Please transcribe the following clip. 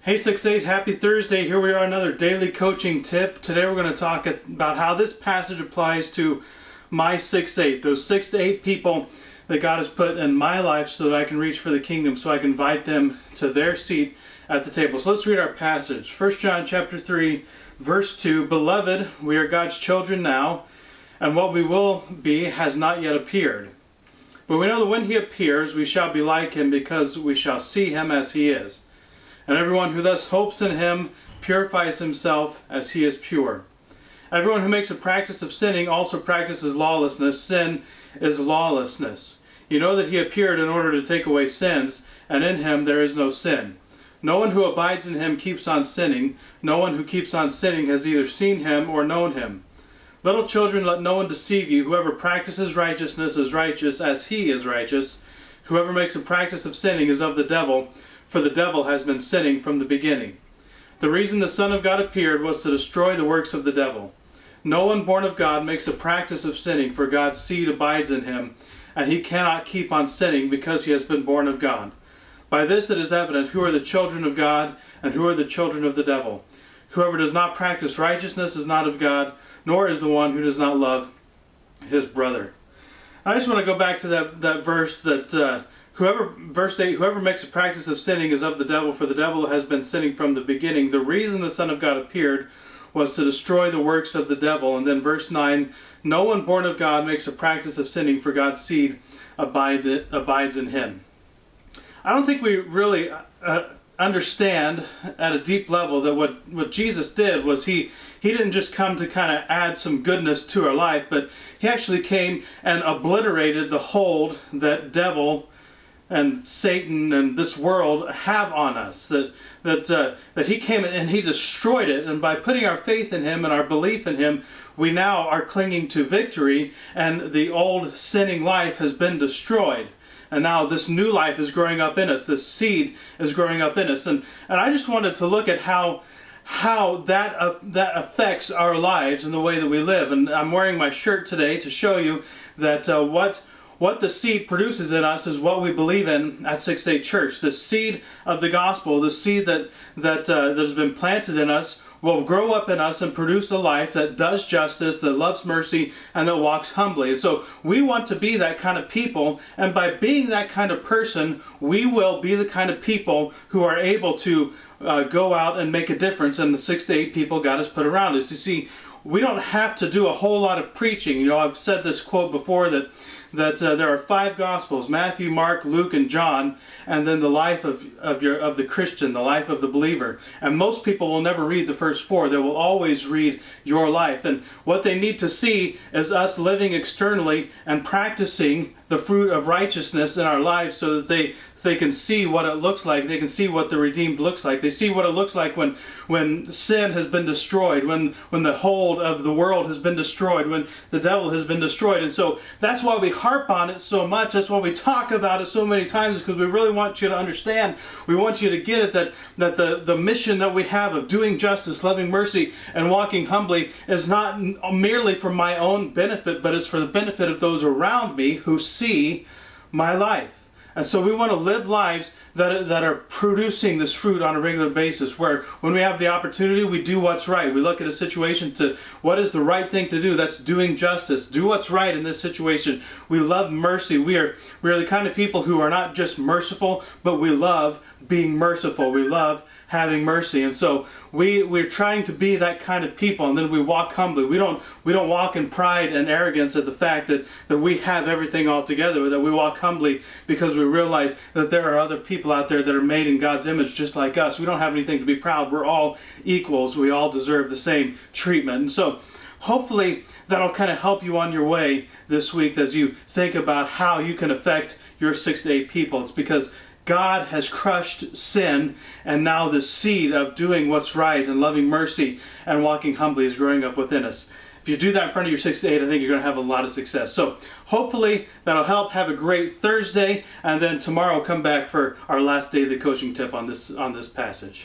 Hey 6-8, happy Thursday. Here we are, another daily coaching tip. Today we're going to talk about how this passage applies to my 6-8, those 6 to 8 people that God has put in my life so that I can reach for the kingdom, so I can invite them to their seat at the table. So let's read our passage. 1 John chapter 3, verse 2, Beloved, we are God's children now, and what we will be has not yet appeared. But we know that when He appears, we shall be like Him, because we shall see Him as He is. And everyone who thus hopes in Him purifies himself as He is pure. Everyone who makes a practice of sinning also practices lawlessness. Sin is lawlessness. You know that He appeared in order to take away sins, and in Him there is no sin. No one who abides in Him keeps on sinning. No one who keeps on sinning has either seen Him or known Him. Little children, let no one deceive you. Whoever practices righteousness is righteous as He is righteous. Whoever makes a practice of sinning is of the devil, for the devil has been sinning from the beginning. The reason the Son of God appeared was to destroy the works of the devil. No one born of God makes a practice of sinning, for God's seed abides in him, and he cannot keep on sinning because he has been born of God. By this it is evident who are the children of God and who are the children of the devil. Whoever does not practice righteousness is not of God, nor is the one who does not love his brother. I just want to go back to that verse that verse 8, whoever makes a practice of sinning is of the devil, for the devil has been sinning from the beginning. The reason the Son of God appeared was to destroy the works of the devil. And then verse 9, no one born of God makes a practice of sinning, for God's seed abides in him. I don't think we really understand at a deep level that what Jesus did was He didn't just come to kind of add some goodness to our life, but He actually came and obliterated the hold that devil and Satan and this world have on us, that He came and He destroyed it, and by putting our faith in Him and our belief in Him, we now are clinging to victory, and the old sinning life has been destroyed. And now this new life is growing up in us, this seed is growing up in us. And I just wanted to look at how that affects our lives and the way that we live. And I'm wearing my shirt today to show you that what the seed produces in us is what we believe in at 6-8 Church. The seed of the gospel, the seed that has been planted in us, will grow up in us and produce a life that does justice, that loves mercy, and that walks humbly. And so we want to be that kind of people, and by being that kind of person, we will be the kind of people who are able to go out and make a difference in the 6 to 8 people God has put around us. You see, we don't have to do a whole lot of preaching. You know, I've said this quote before that there are 5 Gospels: Matthew, Mark, Luke, and John, and then the life of the Christian, the life of the believer. And most people will never read the first 4. They will always read your life. And what they need to see is us living externally and practicing the fruit of righteousness in our lives, so that they can see what it looks like. They can see what the redeemed looks like. They see what it looks like when sin has been destroyed, when the hold of the world has been destroyed, when the devil has been destroyed. And so that's why we harp on it so much. That's why we talk about it so many times, because we really want you to understand. We want you to get it that the mission that we have of doing justice, loving mercy, and walking humbly is not merely for my own benefit, but it's for the benefit of those around me who see my life. And so we want to live lives that are producing this fruit on a regular basis, where when we have the opportunity, we do what's right. We look at a situation to what is the right thing to do. That's doing justice. Do what's right in this situation. We love mercy. We are the kind of people who are not just merciful, but we love being merciful. We love having mercy. And so we're trying to be that kind of people, and then we walk humbly. We don't walk in pride and arrogance at the fact that we have everything all together, that we walk humbly because we realize that there are other people out there that are made in God's image just like us. We don't have anything to be proud. We're all equals. We all deserve the same treatment. And so hopefully that'll kind of help you on your way this week as you think about how you can affect your 6 to 8 people. It's because God has crushed sin, and now the seed of doing what's right and loving mercy and walking humbly is growing up within us. If you do that in front of your 6 to 8, I think you're going to have a lot of success. So hopefully that'll help. Have a great Thursday, and then tomorrow come back for our last day of the coaching tip on this passage.